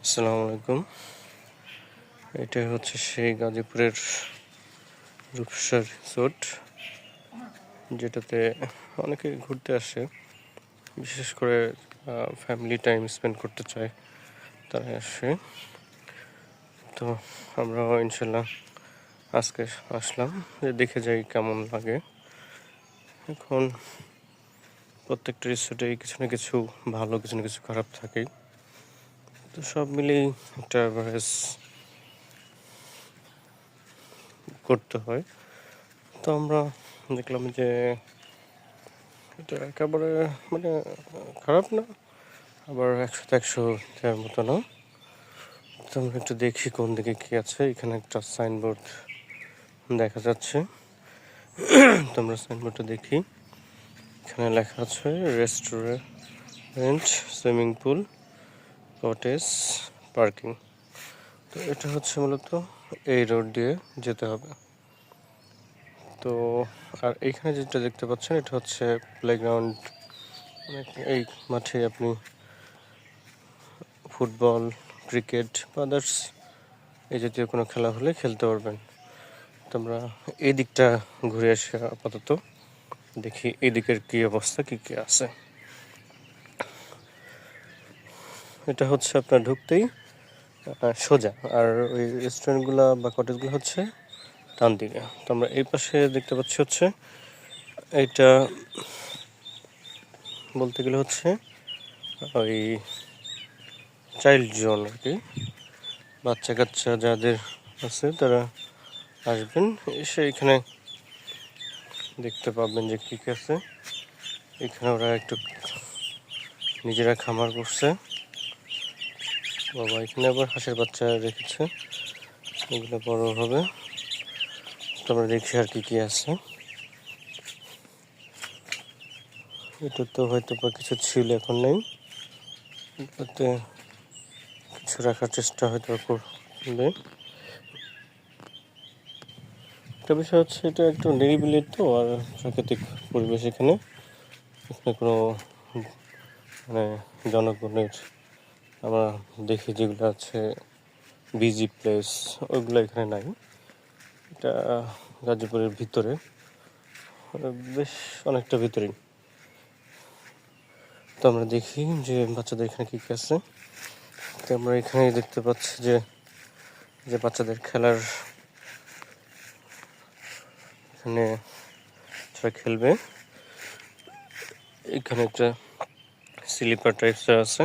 আসসালামু আলাইকুম। এটা হচ্ছে সেই গাজীপুরের রূপসা রিসোর্ট, যেটাতে অনেকে ঘুরতে আসে, বিশেষ করে ফ্যামিলি টাইম স্পেন্ড করতে চায়, তারা আসে। তো আমরা ইনশাল্লাহ আজকে আসলাম যে দেখে যাই কেমন লাগে। এখন প্রত্যেকটা রিসোর্টে কিছু না কিছু ভালো, কিছু না কিছু খারাপ থাকেই। তো সব মিলেই একটা অ্যাভারেজ করতে হয়। তো আমরা দেখলাম যে এটা একেবারে মানে খারাপ না, আবার 100-100 দেওয়ার মতো না। তো আমরা একটু দেখি কোন দিকে কি আছে। এখানে একটা সাইনবোর্ড দেখা যাচ্ছে। তো আমরা সাইনবোর্ডটা দেখি। এখানে লেখা আছে restaurant, swimming pool, cottage, parking. তো এটা হচ্ছে মূলত এই রোড দিয়ে যেতে হবে। তো আর এইখানে যেটা দেখতে পাচ্ছেন, এটা হচ্ছে প্লেগ্রাউন্ড। এই মাঠে আপনি ফুটবল, ক্রিকেট বা আদার্স এই জাতীয় কোনো খেলা হলে খেলতে পারবেন। তো আমরা এই দিকটা ঘুরে আসি আপাতত, দেখি এদিকের কি অবস্থা, কি কি আছে। এটা হচ্ছে আপনার ঢুকতেই সোজা, আর ওই রেস্টুরেন্টগুলো বা কটেজগুলো হচ্ছে ডান দিকে। তো আমরা এই পাশে দেখতে পাচ্ছি হচ্ছে এইটা বলতে গেলে হচ্ছে ওই চাইল্ড জোন আর কি। বাচ্চা কাচ্চা যাদের আছে তারা আসবেন, এসে এখানে দেখতে পাবেন যে কী কী আছে। এখানে ওরা একটু নিজেরা খামার করছে। বাবা, এখানে আবার হাঁসের বাচ্চা রেখেছে, এগুলো বড় হবে। তো আমরা দেখি আর কি কি আছে। এটা তো হয়তো বা কিছু ছিল, এখন নেই। এটাতে কিছু রাখার চেষ্টা হয়তো করবে। একটা বিষয় হচ্ছে, এটা একটু নিরিবিলি তো, আর প্রাকৃতিক পরিবেশ। এখানে এখানে কোনো মানে জনগণের আমরা দেখি যেগুলো আছে বিজি প্লেস, ওইগুলো এখানে নাই। এটা গাজীপুরের ভিতরে, বেশ অনেকটা ভিতরেই। তো আমরা দেখি যে বাচ্চাদের এখানে কী কী আছে। তো আমরা এখানে দেখতে পাচ্ছি যে যে বাচ্চাদের খেলার, এখানে যারা খেলবে, এখানে একটা স্লিপার টাইপসের আছে।